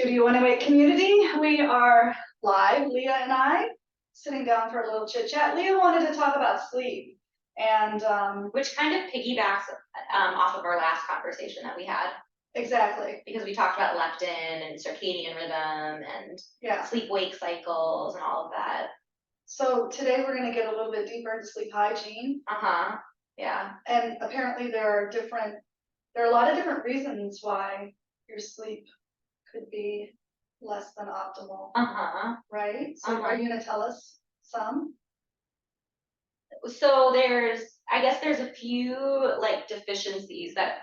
Studio 108 community. We are live, Leah and I, sitting down for a little chit chat. Leah wanted to talk about sleep, and which kind of piggybacks off of our last conversation that we had. Exactly. Because we talked about leptin and circadian rhythm and sleep-wake cycles and all of that. So today we're going to get a little bit deeper into sleep hygiene. Yeah. And apparently there are a lot of different reasons why your sleep could be less than optimal. Right? So are you going to tell us some? So I guess there's a few like deficiencies that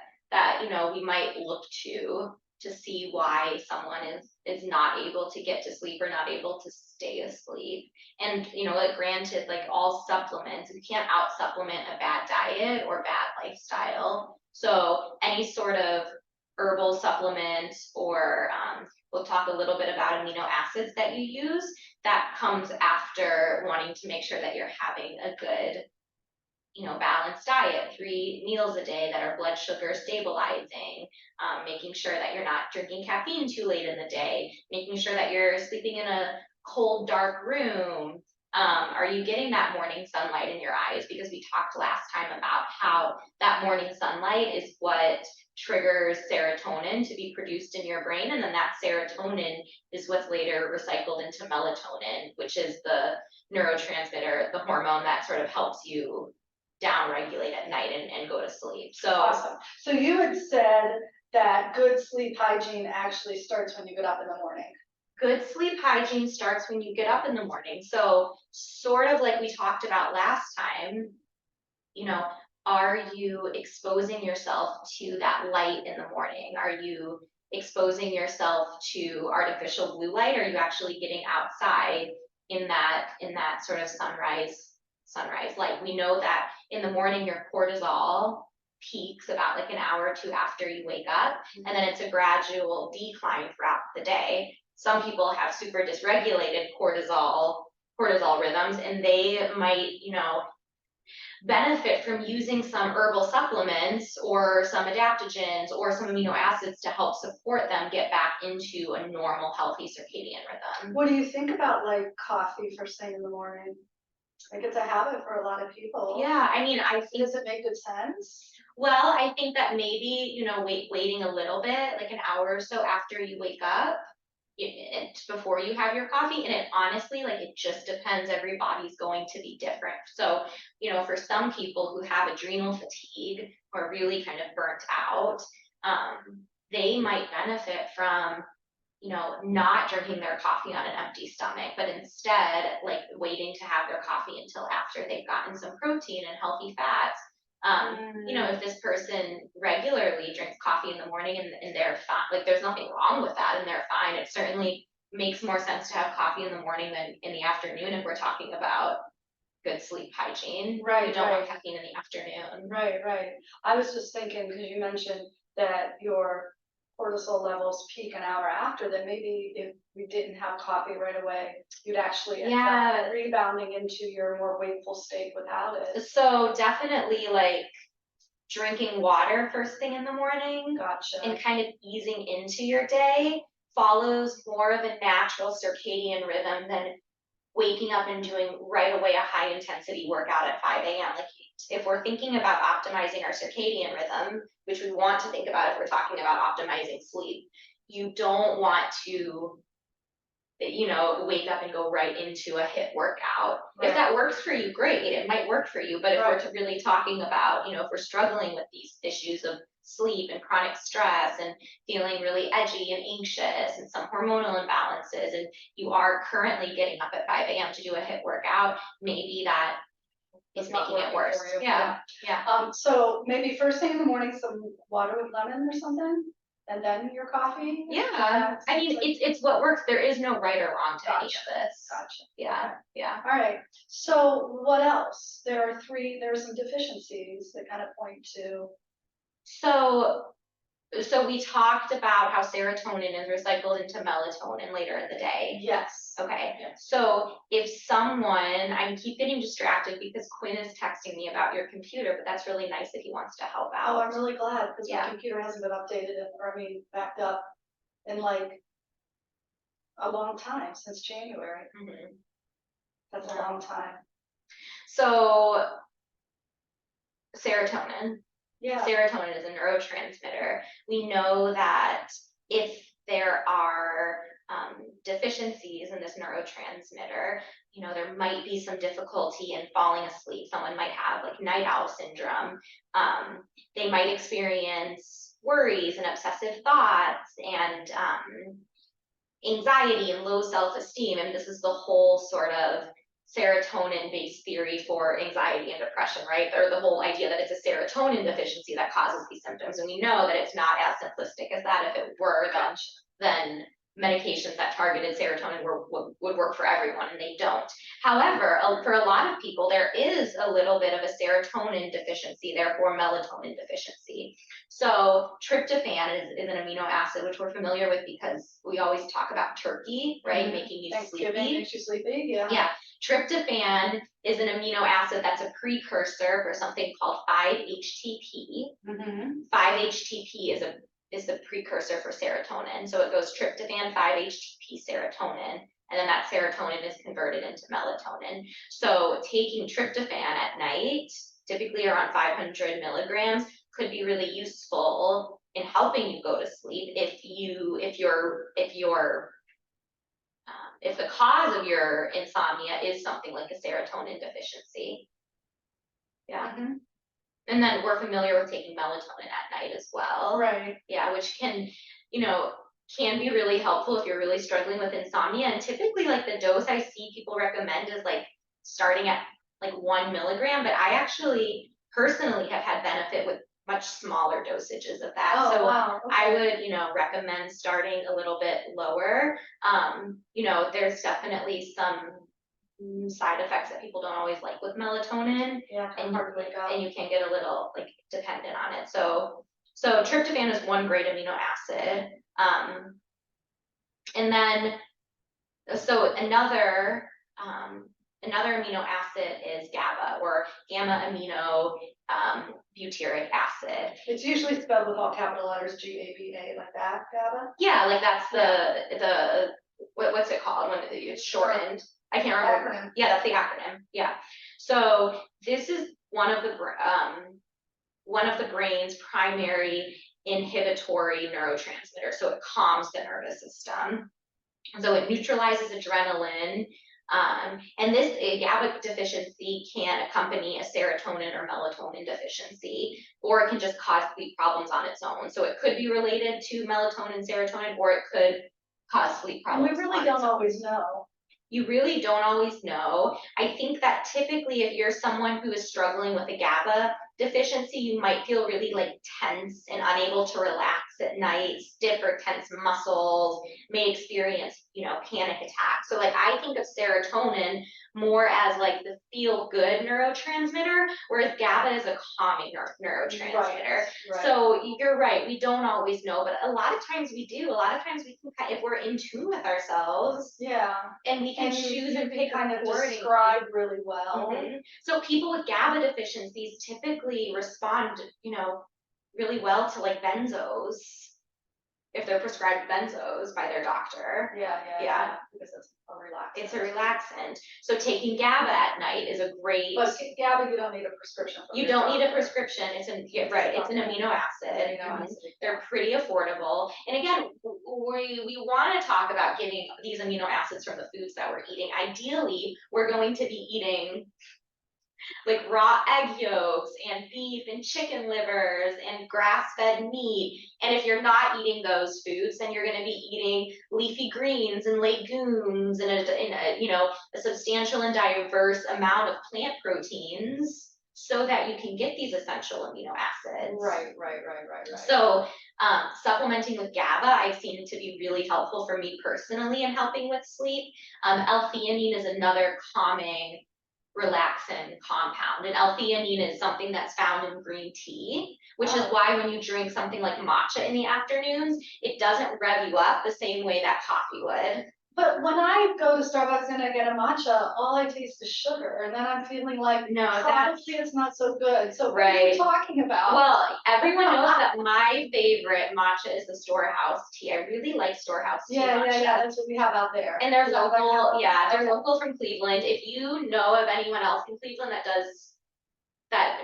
we might look to see why someone is not able to get to sleep or not able to stay asleep. And like granted, like all supplements, you can't out supplement a bad diet or bad lifestyle. So any sort of herbal supplement or we'll talk a little bit about amino acids that you use, that comes after wanting to make sure that you're having a good balanced diet, 3 meals a day that are blood sugar stabilizing, making sure that you're not drinking caffeine too late in the day, making sure that you're sleeping in a cold, dark room. Are you getting that morning sunlight in your eyes? Because we talked last time about how that morning sunlight is what triggers serotonin to be produced in your brain, and then that serotonin is what's later recycled into melatonin, which is the neurotransmitter, the hormone that sort of helps you down regulate at night and go to sleep. So awesome. So you had said that good sleep hygiene actually starts when you get up in the morning. Good sleep hygiene starts when you get up in the morning. So sort of like we talked about last time, are you exposing yourself to that light in the morning? Are you exposing yourself to artificial blue light? Are you actually getting outside in that sort of sunrise light? We know that in the morning your cortisol peaks about like an hour or two after you wake up, and then it's a gradual decline throughout the day. Some people have super dysregulated cortisol rhythms, and they might, benefit from using some herbal supplements or some adaptogens or some amino acids to help support them get back into a normal, healthy circadian rhythm. What do you think about like coffee first thing in the morning? Like it's a habit for a lot of people. Yeah, I mean, I think. Does it make good sense? Well, I think that maybe, waiting a little bit, like an hour or so after you wake up, before you have your coffee. And it honestly, like, it just depends. Every body's going to be different. So, for some people who have adrenal fatigue or really kind of burnt out, they might benefit from not drinking their coffee on an empty stomach, but instead like waiting to have their coffee until after they've gotten some protein and healthy fats. If this person regularly drinks coffee in the morning and they're fine, like there's nothing wrong with that and they're fine. It certainly makes more sense to have coffee in the morning than in the afternoon if we're talking about good sleep hygiene. Right. You don't want caffeine in the afternoon. Right. I was just thinking, because you mentioned that your cortisol levels peak an hour after, that maybe if we didn't have coffee right away, you'd actually end up rebounding into your more wakeful state without it. So definitely like drinking water first thing in the morning. Gotcha. And kind of easing into your day follows more of a natural circadian rhythm than waking up and doing right away a high intensity workout at 5 a.m. Like if we're thinking about optimizing our circadian rhythm, which we want to think about if we're talking about optimizing sleep, you don't want to wake up and go right into a HIIT workout. Right. If that works for you, great, it might work for you. But if we're really talking about, if we're struggling with these issues of sleep and chronic stress and feeling really edgy and anxious and some hormonal imbalances, and you are currently getting up at 5 a.m. to do a HIIT workout, maybe that is making it worse. Yeah. So maybe first thing in the morning, some water with lemon or something? And then your coffee? Yeah. I mean, it's what works. There is no right or wrong to any of this. Gotcha. Yeah. All right. So what else? There are some deficiencies that kind of point to. So we talked about how serotonin is recycled into melatonin later in the day. Yes. Okay. Yes. So if I keep getting distracted because Quinn is texting me about your computer, but that's really nice that he wants to help out. Oh, I'm really glad because my computer hasn't been updated backed up in like a long time, since January. Mhm. That's a long time. So serotonin. Yeah. Serotonin is a neurotransmitter. We know that if there are deficiencies in this neurotransmitter, you know, there might be some difficulty in falling asleep. Someone might have like night owl syndrome. They might experience worries and obsessive thoughts and anxiety and low self-esteem. And this is the whole sort of serotonin-based theory for anxiety and depression, right? Or the whole idea that it's a serotonin deficiency that causes these symptoms. And we know that it's not as simplistic as that. If it were, then medications that targeted serotonin would work for everyone, and they don't. However, for a lot of people, there is a little bit of a serotonin deficiency, therefore melatonin deficiency. So tryptophan is an amino acid, which we're familiar with because we always talk about turkey, right? Mhm. Making you Thanksgiving sleepy. makes you sleepy, yeah. Yeah, tryptophan is an amino acid that's a precursor for something called 5-HTP. Mm-hmm. 5-HTP is the precursor for serotonin. So it goes tryptophan, 5-HTP, serotonin, and then that serotonin is converted into melatonin. So taking tryptophan at night, typically around 500 milligrams, could be really useful in helping you go to sleep if the cause of your insomnia is something like a serotonin deficiency. Yeah. Mm-hmm. And then we're familiar with taking melatonin at night as well. Right. Yeah, which can be really helpful if you're really struggling with insomnia. And typically, like, the dose I see people recommend is like starting at like 1 milligram, but I actually personally have had benefit with much smaller dosages of that. Oh, so wow. Okay. I would, recommend starting a little bit lower. There's definitely some side effects that people don't always like with melatonin. Yeah, and hard to wake up. and you can get a little like dependent on it. So tryptophan is one great amino acid. And then so another amino acid is GABA, or gamma amino butyric acid. It's usually spelled with all capital letters, GABA, like that, GABA. Yeah, like that's the what's it called when it's shortened? I can't remember. Acronym. Yeah, that's the acronym. Yeah. So this is one of the brain's primary inhibitory neurotransmitters. So it calms the nervous system. So it neutralizes adrenaline. And this GABA deficiency can accompany a serotonin or melatonin deficiency, or it can just cause sleep problems on its own. So it could be related to melatonin, serotonin, or it could cause sleep problems. And we really don't always know. You really don't always know. I think that typically if you're someone who is struggling with a GABA deficiency, you might feel really like tense and unable to relax at night, stiff or tense muscles, may experience, panic attacks. So like I think of serotonin more as like the feel good neurotransmitter, whereas GABA is a calming neurotransmitter. Right. So you're right, we don't always know, but a lot of times we do. A lot of times we can, if we're in tune with ourselves. Yeah. And we can choose and pick kind of accordingly. describe really well. Mm-hmm. So people with GABA deficiencies typically respond, really well to like benzos, if they're prescribed benzos by their doctor. Yeah. Because it's a relaxant. It's a relaxant. So taking GABA at night is a great. But GABA, you don't need a prescription for. You don't need a prescription. It's an amino acid. They're pretty affordable. And again, we want to talk about getting these amino acids from the foods that we're eating. Ideally, we're going to be eating like raw egg yolks and beef and chicken livers and grass-fed meat. And if you're not eating those foods, then you're going to be eating leafy greens and legumes and a substantial and diverse amount of plant proteins, so that you can get these essential amino acids. Right. So supplementing with GABA, I've seen to be really helpful for me personally in helping with sleep. L-theanine is another calming relaxin compound, and L-theanine is something that's found in green tea, which is why when you drink something like matcha in the afternoons, it doesn't rev you up the same way that coffee would. But when I go to Starbucks and I get a matcha, all I taste is sugar, and then I'm feeling like, No, that's probably it's not so good. So what are right. you talking about? Well, everyone knows that my favorite matcha is the Storehouse tea. I really like Storehouse tea Yeah, matcha. that's what we have out there. And they're Is that what I local, have? yeah, they're local from Cleveland. If you know of anyone else in Cleveland that does that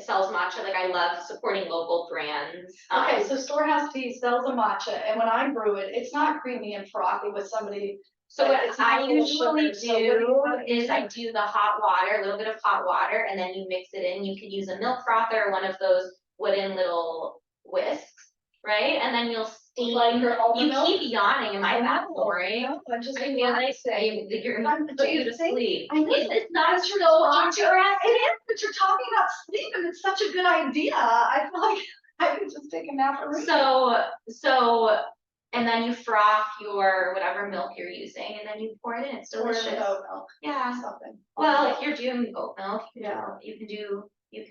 sells matcha, like I love supporting local brands. Okay, so Storehouse Tea sells a matcha, and when I brew it, it's not creamy and frothy with somebody. So but what it's not I a little usually sugar, so what do you do is I do the hot water, a little bit of hot water, and then you mix it in. You could use a milk frother or one of those wooden little whisks, right? And then you'll steam. Like your almond You milk? keep yawning. Am I that boring? No, I'm just I feel like you're gonna put you to sleep. I know. It's not so interesting. It is, but you're talking about sleep, and it's such a good idea. I feel like I could just take a nap or So, and then you froth your whatever milk you're using, and then you pour it in. It's delicious. oat milk. Yeah. Something. Well, if you're doing oat milk, Yeah. you can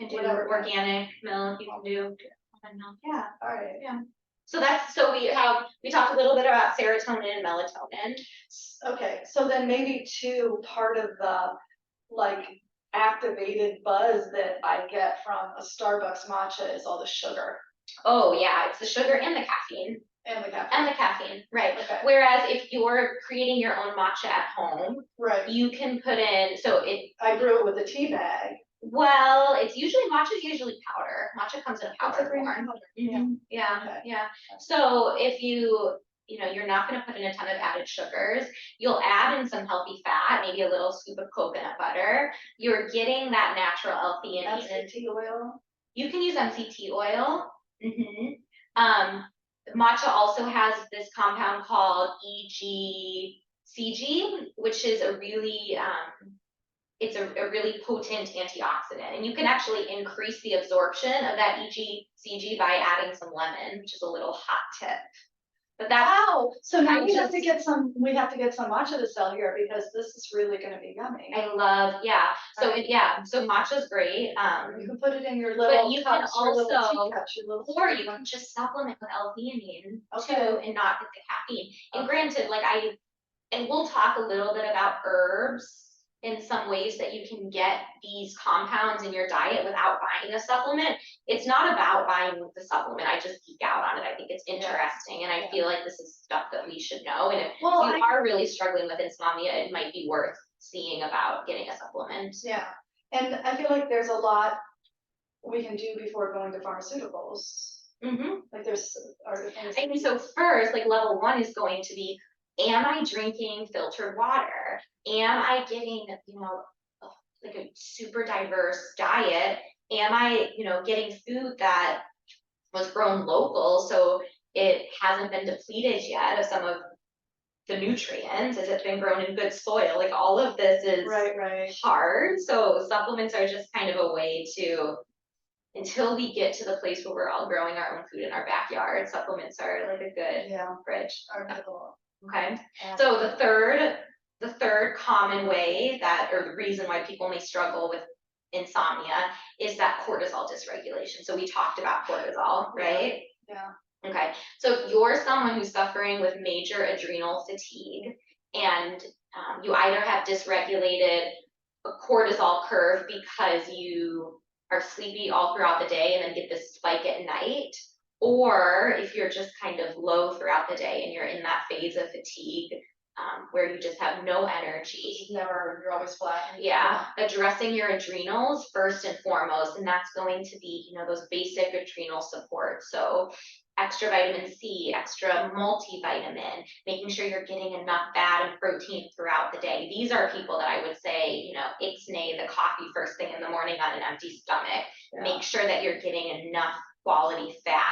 do Whatever. organic milk. You can do almond milk. Yeah. All right. Yeah. So we talked a little bit about serotonin and melatonin. Okay, so then maybe too, part of the like activated buzz that I get from a Starbucks matcha is all the sugar Oh yeah, it's the sugar and the caffeine. and the caffeine. And the caffeine, right. Okay. Whereas if you're creating your own matcha at home, Right. you can put in, I brew it with a tea bag. well, matcha's usually powder. Matcha comes in a That's a powder green form. powder. Yeah, Okay. yeah. So if you're not gonna put in a ton of added sugars, you'll add in some healthy fat, maybe a little scoop of coconut butter. You're getting that natural L-theanine. MCT oil. You can use MCT oil. Matcha also has this compound called EGCG, which is a really it's a really potent antioxidant, and you can actually increase the absorption of that EGCG by adding some lemon, which is a little hot tip. But that's Wow. So now we have to get some matcha to sell here because this is really gonna be yummy. I love, yeah. So so matcha's great. You can put it in your little but you cups, can your little also, teacups, your little or you can just supplement with L-theanine Okay. too and not get the caffeine. And Okay. granted, and we'll talk a little bit about herbs in some ways that you can get these compounds in your diet without buying a supplement. It's not about buying the supplement. I just geek out on it. I think it's interesting, and I feel like this is stuff that we should know. And if you are really struggling with insomnia, it might be worth seeing about getting a supplement. Yeah, and I feel like there's a lot we can do before going to pharmaceuticals. Like are there things. I mean, so first, like level 1 is going to be, am I drinking filtered water? Am I getting, like a super diverse diet? Am I, getting food that was grown local, so it hasn't been depleted yet of some of the nutrients? Has it been grown in good soil? Like all of this is right. hard. So supplements are just kind of a way to, until we get to the place where we're all growing our own food in our backyard, supplements are like a good bridge. Okay. So the third common way or the reason why people may struggle with insomnia is that cortisol dysregulation. So we talked about cortisol, right? Yeah. Okay. So if you're someone who's suffering with major adrenal fatigue and you either have dysregulated a cortisol curve because you are sleepy all throughout the day and then get this spike at night, or if you're just kind of low throughout the day and you're in that phase of fatigue where you just have no energy. You're always flat. Yeah, addressing your adrenals first and foremost, and that's going to be, those basic adrenal support. So extra vitamin C, extra multivitamin, making sure you're getting enough fat and protein throughout the day. These are people that I would say, ixnay the coffee first thing in the morning on an empty stomach. Yeah. Make sure that you're getting enough quality fat.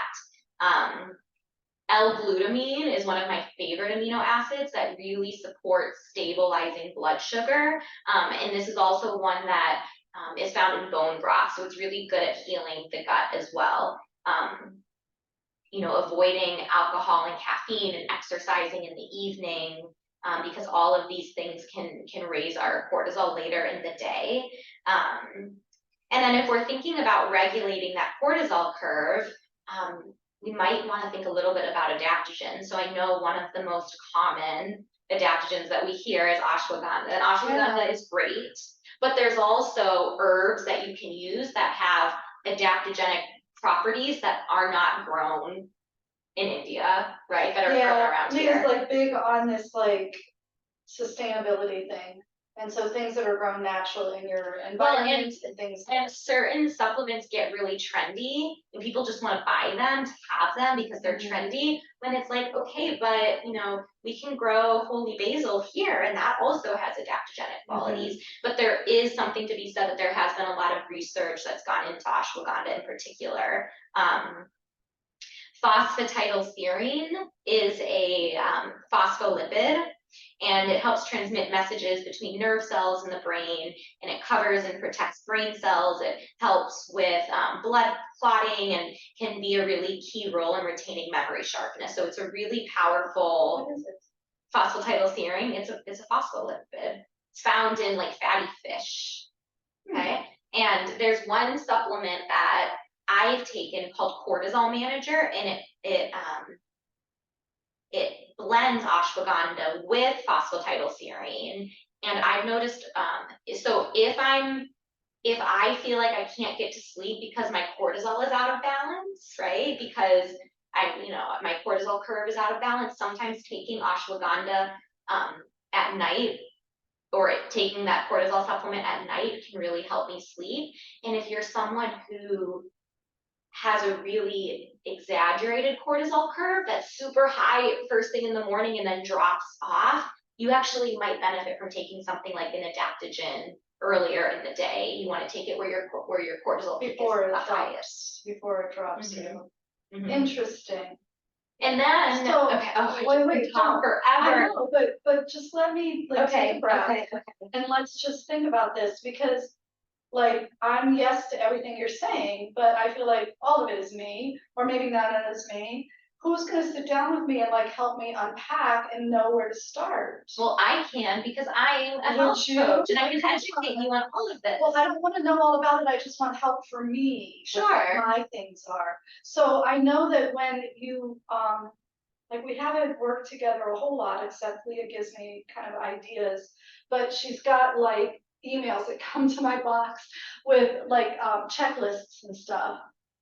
L-glutamine is one of my favorite amino acids that really supports stabilizing blood sugar. And this is also one that is found in bone broth. So it's really good at healing the gut as well. Avoiding alcohol and caffeine and exercising in the evening, because all of these things can raise our cortisol later in the day. And then if we're thinking about regulating that cortisol curve, we might want to think a little bit about adaptogens. So I know one of the most common adaptogens that we hear is ashwagandha, and ashwagandha is great, but there's also herbs that you can use that have adaptogenic properties that are not grown in India, right? That are grown around here. Leah's like big on this like sustainability thing. And so things that are grown naturally in your environment and things. And certain supplements get really trendy and people just want to buy them to have them because they're trendy, when it's like, okay, but you know, we can grow holy basil here and that also has adaptogenic qualities. But there is something to be said that there has been a lot of research that's gone into ashwagandha in particular. Phosphatidylserine is a phospholipid, and it helps transmit messages between nerve cells in the brain, and it covers and protects brain cells. It helps with blood clotting and can be a really key role in retaining memory sharpness. So it's a really powerful. What is it? Phosphatidylserine. It's a phospholipid. It's found in like fatty fish. Okay, and there's one supplement that I've taken called Cortisol Manager, and it blends ashwagandha with phosphatidylserine. And I've noticed, so if I feel like I can't get to sleep because my cortisol is out of balance, right? Because my cortisol curve is out of balance, sometimes taking ashwagandha at night, or taking that cortisol supplement at night can really help me sleep. And if you're someone who has a really exaggerated cortisol curve that's super high first thing in the morning and then drops off, you actually might benefit from taking something like an adaptogen earlier in the day. You want to take it where your cortisol peak is the highest. Before it drops you. Interesting. And then, so, okay, wait, talk forever. I know, but just let me take a breath, and let's just think about this, because like I'm yes to everything you're saying, but I feel like all of it is me, or maybe none of it is me. Who's gonna sit down with me and like help me unpack and know where to start? Well, I can, because I'm a health coach and I can educate you on all of this. Well, I don't want to know all about it. I just want help for me. Sure. What my things are. So I know that when you like we haven't worked together a whole lot, except Leah gives me kind of ideas, but she's got like emails that come to my box with like checklists and stuff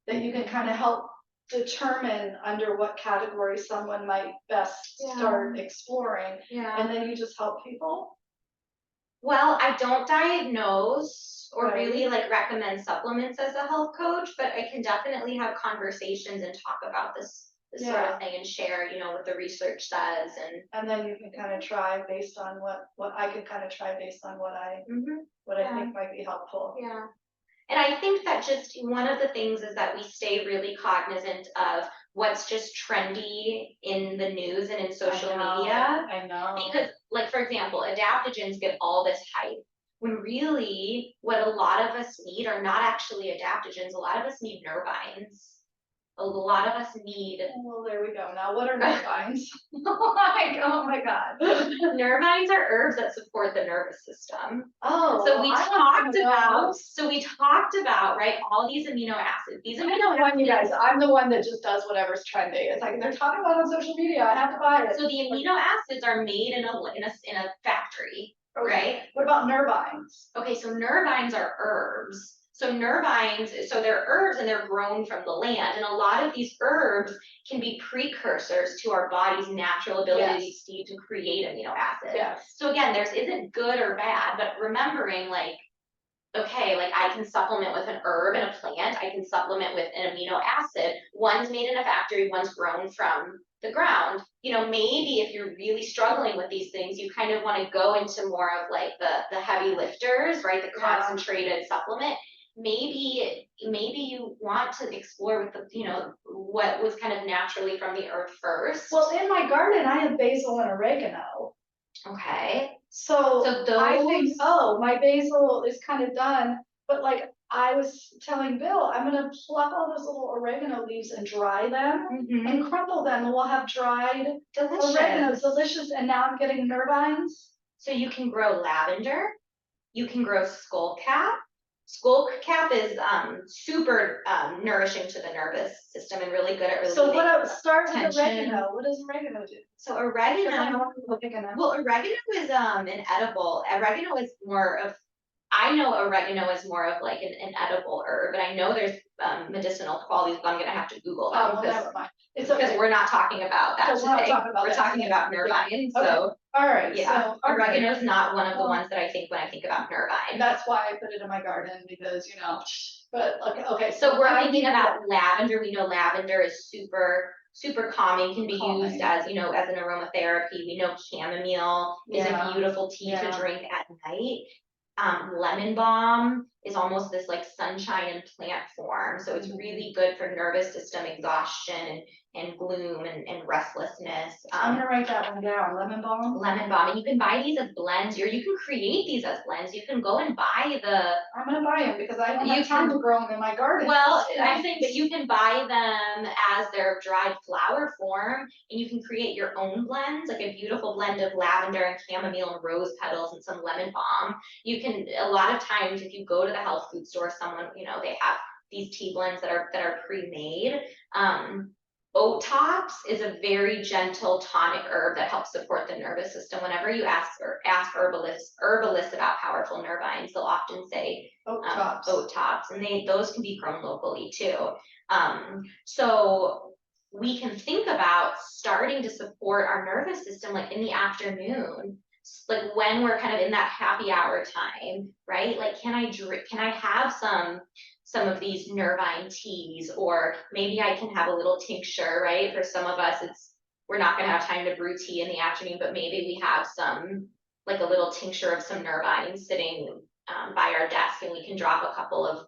that you can kind of help determine under what category someone might best start exploring. And then you just help people. Well, I don't diagnose or really like recommend supplements as a health coach, but I can definitely have conversations and talk about this sort of thing and share, what the research says, and then you can kind of try based on what I could kind of try based on what I think might be helpful. Yeah. And I think that just one of the things is that we stay really cognizant of what's just trendy in the news and in social media. I know. Because, like, for example, adaptogens get all this hype, when really what a lot of us need are not actually adaptogens. A lot of us need nervines. A lot of us need. Well, there we go. Now, what are nervines? Oh my God. Nervines are herbs that support the nervous system. Oh. So we talked about, right, all these amino acids. These amino acids. You guys, I'm the one that just does whatever's trending. It's like they're talking about it on social media. I have to buy it. So the amino acids are made in a factory, right? What about nervines? Okay, so nervines are herbs. So nervines, so they're herbs and they're grown from the land. And a lot of these herbs can be precursors to our body's natural ability to create amino acids. Yes. So again, there isn't good or bad, but remembering okay, I can supplement with an herb and a plant. I can supplement with an amino acid. One's made in a factory, one's grown from the ground. Maybe if you're really struggling with these things, you kind of want to go into more of like the heavy lifters, right? The concentrated supplement. Maybe you want to explore with the, what was kind of naturally from the earth first. Well, in my garden, I have basil and oregano. Okay. So those. I think, my basil is kind of done, but like I was telling Bill, I'm gonna pluck all those little oregano leaves and dry them and crumble them, and we'll have dried oregano, delicious. And now I'm getting nervines. So you can grow lavender, you can grow skullcap. Skullcap is super nourishing to the nervous system and really good at relieving So what, start with tension. oregano, what does oregano do? So oregano, Oregano. well, oregano is an edible. Oregano is more of, I know oregano is more of like an edible herb, but I know there's medicinal qualities, but I'm gonna have to Google them Oh, well, because never mind. It's okay. we're not talking about that Because we're not today. talking about We're that talking today. about nervine, so All right, yeah, so. oregano is not one of the Well, ones that I think when I think about nervine. That's why I put it in my garden, because, you know, but, okay. So we're thinking about lavender. We know lavender is super calming, can be used as, you know, as an aromatherapy. We know chamomile is a beautiful tea to drink at night. Lemon balm is almost this like sunshine in plant form. So it's really good for nervous system exhaustion and gloom and restlessness. I'm gonna write that one down, lemon balm. Lemon balm, and you can buy these as blends, or you can create these as blends. You can go and buy I'm gonna buy them because I don't have time to grow them in my garden. Well, I think that you can buy them as their dried flower form, and you can create your own blends, like a beautiful blend of lavender and chamomile and rose petals and some lemon balm. You can, a lot of times, if you go to the health food store, someone, you know, they have these tea blends that are pre-made. Oat tops is a very gentle tonic herb that helps support the nervous system. Whenever you ask herbalists about powerful nervines, they'll often say oat tops, and those can be grown locally too. So we can think about starting to support our nervous system like in the afternoon, like when we're kind of in that happy hour time, right? Like, can I have some of these nervine teas, or maybe I can have a little tincture, right? For some of us, we're not gonna have time to brew tea in the afternoon, but maybe we have some, like a little tincture of some nervine sitting by our desk, and we can drop a couple of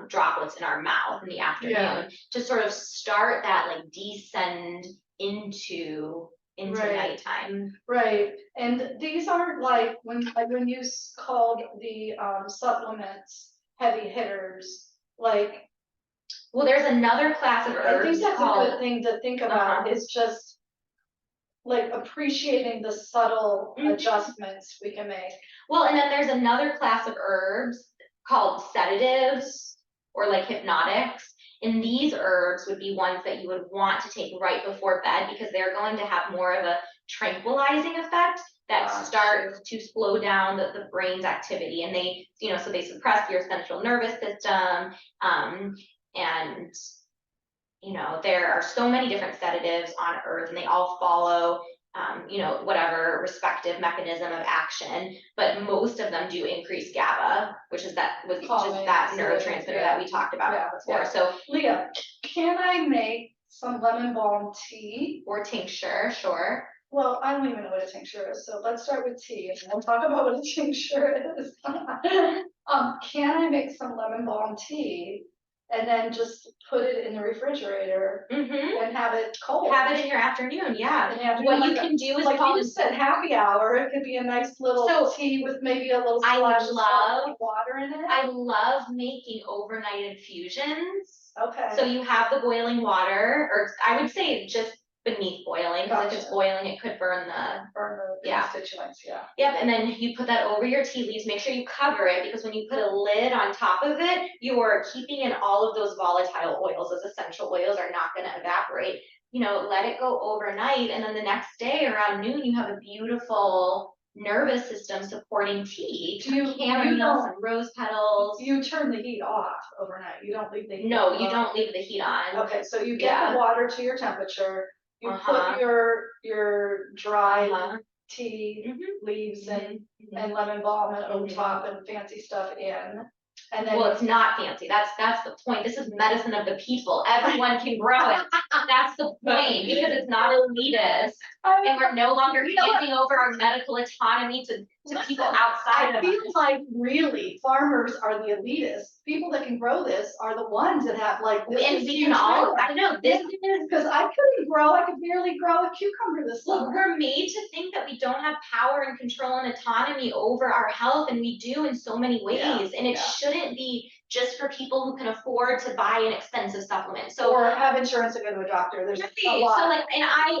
droplets in our mouth in the afternoon to sort of start that like descend into nighttime. Right, and these aren't like when you called the supplements heavy hitters, like. Well, there's another class of herbs. I think that's a good thing to think about, is just like appreciating the subtle adjustments we can make. Well, and then there's another class of herbs called sedatives or like hypnotics. And these herbs would be ones that you would want to take right before bed because they're going to have more of a tranquilizing effect that starts to slow down the brain's activity. And they, you know, so they suppress your central nervous system. And you know, there are so many different sedatives on earth, and they all follow you know, whatever respective mechanism of action, but most of them do increase GABA, which is that neurotransmitter that we talked about before. So Leah, can I make some lemon balm tea or tincture? Sure. Well, I don't even know what a tincture is, so let's start with tea and we'll talk about what a tincture is. Can I make some lemon balm tea and then just put it in the refrigerator and have it cold? Have it in your afternoon, yeah. What you can do is, like you said, happy hour. It could be a nice little tea with maybe a little splash of water in it. I love making overnight infusions. Okay. So you have the boiling water, or I would say just beneath boiling, because if it's boiling, it could burn the constituents, Yep, and then you put that over your tea leaves. Make sure you cover it, because when you put a lid on top of it, you are keeping in all of those volatile oils. Those essential oils are not going to evaporate. You know, let it go overnight, and then the next day around noon, you have a beautiful nervous system supporting tea. Chamomile, some rose petals. You turn the heat off overnight. You don't leave the heat on. No, you don't leave the heat on. Okay, so you get the water to your temperature. You put your dry tea leaves and lemon balm and oat top and fancy stuff in. And then it's not fancy. That's the point. This is medicine of the people. Everyone can grow it. That's the point, because it's not elitist, and we're no longer handing over our medical autonomy to people outside of us. I feel like really farmers are the elitists. People that can grow this are the ones that have like this. And we can all. I know this is because I couldn't grow. I could barely grow a cucumber this summer. Well, we're made to think that we don't have power and control and autonomy over our health, and we do in so many ways. And it shouldn't be just for people who can afford to buy an expensive supplement. So or have insurance to go to a doctor. There's a lot. So like,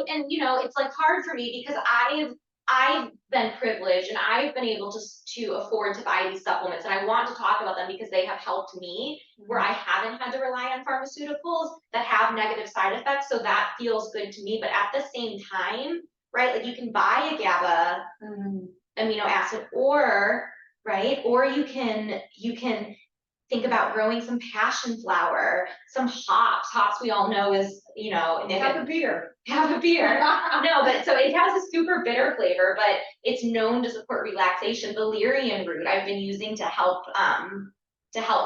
and you know, it's like hard for me because I've been privileged and I've been able to afford to buy these supplements, and I want to talk about them because they have helped me where I haven't had to rely on pharmaceuticals that have negative side effects. So that feels good to me. But at the same time, right, like you can buy a GABA amino acid, or you can think about growing some passion flower, some hops. Hops we all know is, Have a beer. Have a beer. No, but so it has a super bitter flavor, but it's known to support relaxation. Valerian root I've been using to help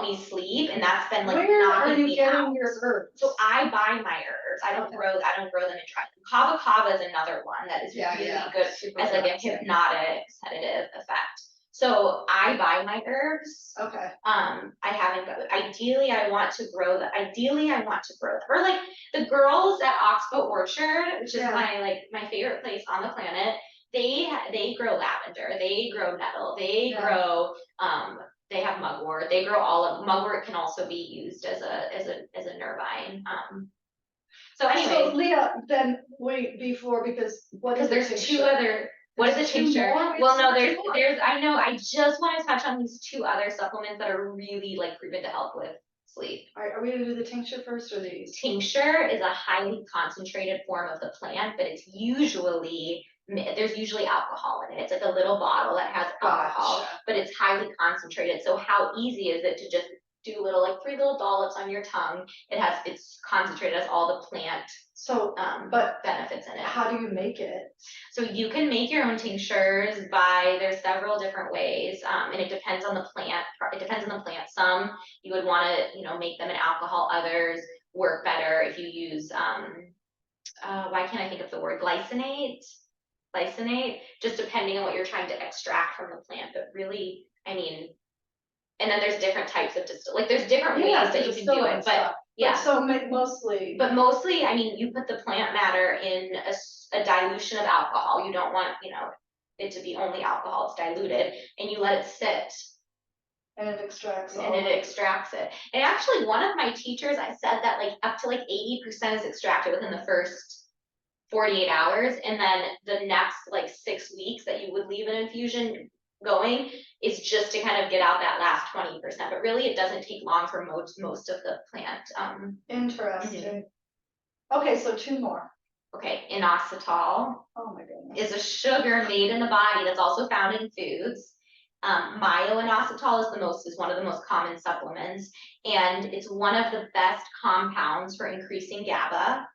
me sleep, and that's been like Where are knocking you me getting out. your herbs? So I buy my herbs. I don't grow them and try them. Kava kava is another one that is really good as like a hypnotic sedative effect. So I buy my herbs. Okay. I haven't got, ideally I want to grow them. Or like the girls at Oxbow Orchard, which is my favorite place on the planet. They grow lavender, they grow nettle, they grow they have mugwort, they grow all of mugwort. Can also be used as a nervine. So anyway, So Leah, then wait because there's two other. What is a tincture? Well, no, there's. I know. I just want to touch on these two other supplements that are really like proven to help with sleep. All right, are we gonna do the tincture first or these? Tincture is a highly concentrated form of the plant, but it's usually there's usually alcohol in it. It's like a little bottle that has alcohol, but it's highly concentrated. So how easy is it to just do like 3 little dollops on your tongue? It's concentrated as all the plant but benefits in it. How do you make it? So you can make your own tinctures there's several different ways, and it depends on the plant. Some you would want to make them in alcohol. Others work better if you use why can't I think of the word, glycinate, just depending on what you're trying to extract from the plant. But really, and then there's different types of there's different ways that you can do it, but mostly. But mostly, you put the plant matter in a dilution of alcohol. You don't want, it to be only alcohol. It's diluted, and you let it sit. And it extracts it. And actually, one of my teachers, I said that up to 80% is extracted within the first 48 hours, and then the next 6 weeks that you would leave an infusion going is just to kind of get out that last 20%, but really it doesn't take long for most of the plant. Interesting. Okay, so 2 more. Okay, inositol. Oh my goodness. Is a sugar made in the body that's also found in foods. Myo-inositol is one of the most common supplements, and it's one of the best compounds for increasing GABA.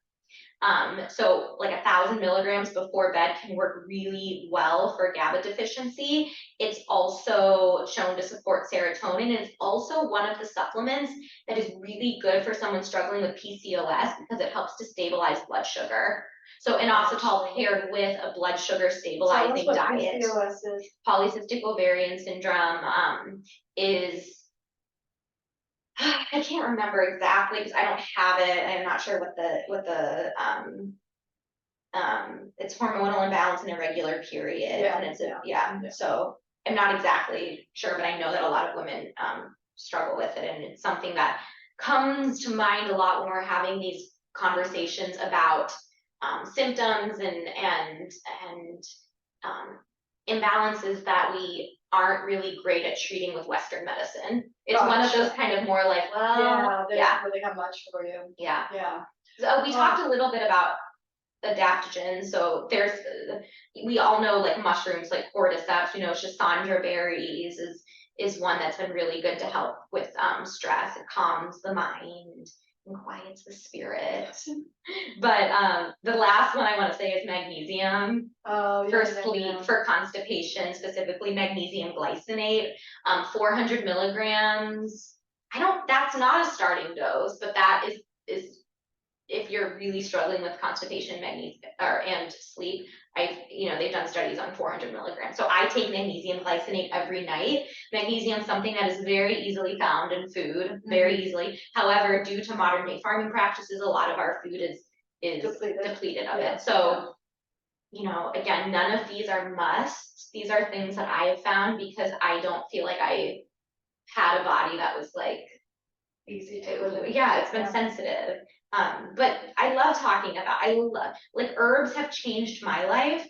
So 1,000 milligrams before bed can work really well for GABA deficiency. It's also shown to support serotonin, and it's also one of the supplements that is really good for someone struggling with PCOS because it helps to stabilize blood sugar. So inositol paired with a blood sugar stabilizing diet. PCOS is? Polycystic ovarian syndrome is, I can't remember exactly because I don't have it. I'm not sure what the it's hormonal imbalance and irregular period. Yeah, and it's so I'm not exactly sure, but I know that a lot of women struggle with it, and it's something that comes to mind a lot when we're having these conversations about symptoms and imbalances that we aren't really great at treating with Western medicine. It's one of those kind of more they don't really have much for you. Yeah. So we talked a little bit about adaptogens. So we all know mushrooms like cordyceps, Schisandra berries is one that's been really good to help with stress. It calms the mind and quiets the spirit. But the last one I want to say is magnesium for sleep, for constipation, specifically magnesium glycinate, 400 milligrams. That's not a starting dose, but that is if you're really struggling with constipation, and sleep. They've done studies on 400 milligrams. So I take magnesium glycinate every night. Magnesium is something that is very easily found in food, very easily. However, due to modern day farming practices, a lot of our food is depleted of it. So, again, none of these are musts. These are things that I have found because I don't feel like I had a body that was easy to live with. Yeah, it's been sensitive. But I love talking about, herbs have changed my life.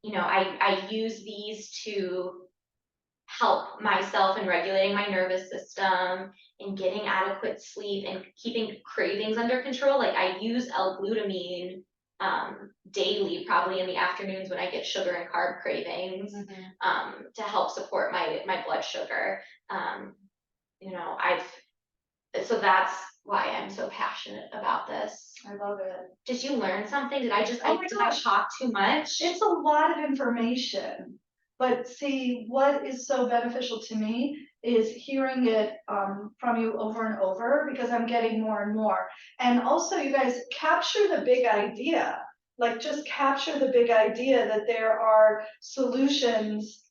you know, I use these to help myself in regulating my nervous system and getting adequate sleep and keeping cravings under control. Like I use L-glutamine daily, probably in the afternoons when I get sugar and carb cravings, to help support my blood sugar. You know, so that's why I'm so passionate about this. I love it. Did you learn something? Did I just, Oh my did I gosh. talk too much? It's a lot of information, but see, what is so beneficial to me is hearing it from you over and over, because I'm getting more and more. And also, you guys capture the big idea, like just capture the big idea that there are solutions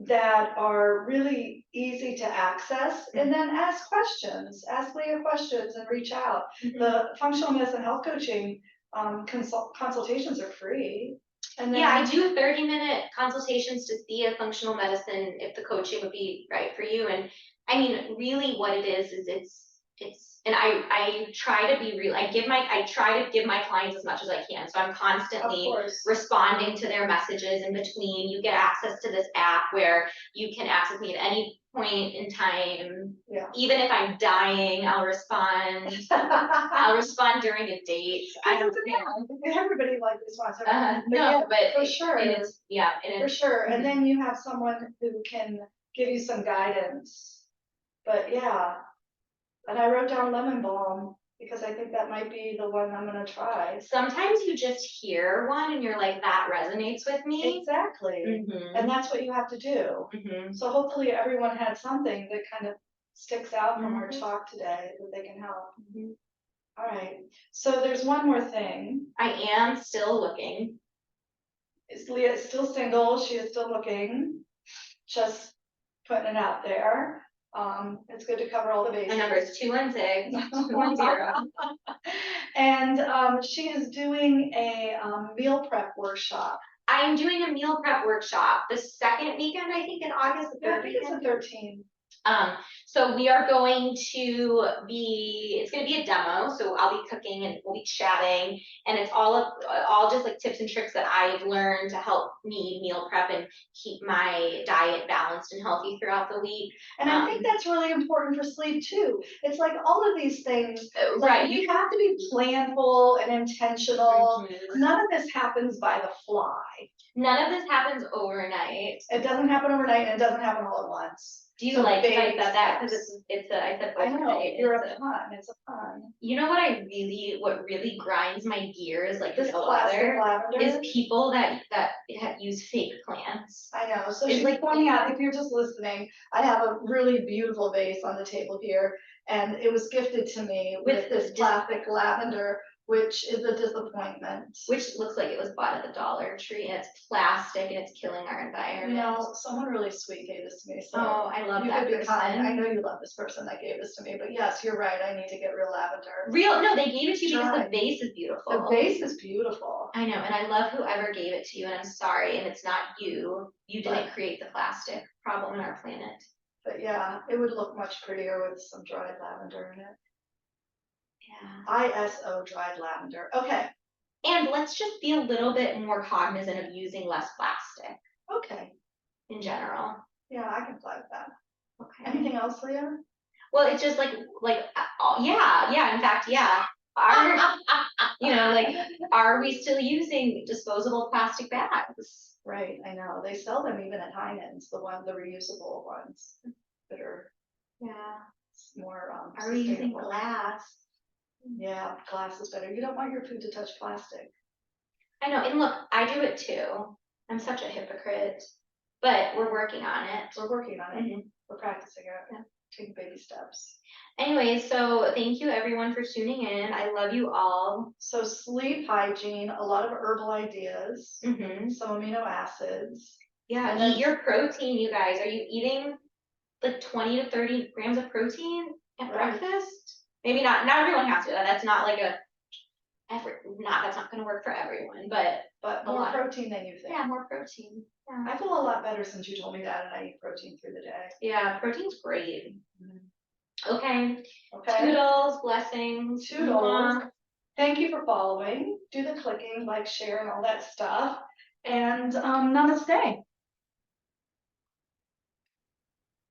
that are really easy to access, and then ask questions, ask Leah questions and reach out. The functional medicine health coaching consultations are free. And then, Yeah, I do 30-minute consultations to see a functional medicine if the coaching would be right for you. And I mean, really what it is it's, and I try to be real. I try to give my clients as much as I can. So I'm constantly responding to their messages in between. You get access to this app where you can access me at any point in time. Yeah. Even if I'm dying, I'll respond. I'll respond during a date. I don't know. Everybody like responds. No, yeah, but for sure. It is, yeah, for sure. And then you have someone who can give you some guidance. But yeah, and I wrote down lemon balm because I think that might be the one I'm gonna try. Sometimes you just hear one and you're like, that resonates with me. Exactly. And that's what you have to do. So hopefully everyone had something that kind of sticks out from our talk today that they can help. All right. So there's one more thing. I am still looking. Is Leah still single? She is still looking. Just putting it out there. It's good to cover all the bases. My number is 216-210. And she is doing a meal prep workshop. I'm doing a meal prep workshop the second weekend, I think in August. I think it's the 13th. So we are going to be, it's going to be a demo. So I'll be cooking and we'll be chatting, and it's all just like tips and tricks that I've learned to help me meal prep and keep my diet balanced and healthy throughout the week. And I think that's really important for sleep too. It's like all of these things, right? You have to be planful and intentional. None of this happens by the fly. None of this happens overnight. It doesn't happen overnight, and it doesn't happen all at once. Do you like that I said that? Because I said I know, you're a pun. It's a pun. You know what really grinds my gears, like this no plastic other, lavender is people that use fake plants. I know. So she's like pointing out, if you're just listening, I have a really beautiful vase on the table here, and it was gifted to me with this plastic lavender, which is a disappointment. Which looks like it was bought at the Dollar Tree, and it's plastic and it's killing our environment. You know, someone really sweet gave this to me. So oh, I love that person. I know you love this person that gave this to me, but yes, you're right. I need to get real lavender. No, they gave it to you because the vase is beautiful. The vase is beautiful. I know, and I love whoever gave it to you, and I'm sorry, and it's not you. You didn't create the plastic problem in our planet. But yeah, it would look much prettier with some dried lavender in it. Yeah. ISO dried lavender. Okay. And let's just be a little bit more cognizant of using less plastic. Okay. In general. Yeah, I can fly with that. Okay. Anything else, Leah? Well, it's just yeah. In fact, yeah. Are we still using disposable plastic bags? Right, I know. They sell them even at Heinen's, the reusable ones that are more are we using glass? Yeah, glass is better. You don't want your food to touch plastic. I know, and look, I do it too. I'm such a hypocrite, but we're working on it. We're working on it. We're practicing it. Yeah. Taking baby steps. Anyway, so thank you everyone for tuning in. I love you all. So sleep hygiene, a lot of herbal ideas, some amino acids. Yeah, and eat your protein, you guys. Are you eating like 20 to 30 grams of protein at breakfast? Maybe not. Not everyone has to. That's not like that's not going to work for everyone. But more protein than you think. Yeah, more protein. Yeah. I feel a lot better since you told me that, and I eat protein through the day. Yeah, protein's great. Okay. Toodles, blessings. Toodles. Thank you for following. Do the clicking, like, share, and all that stuff. And namaste.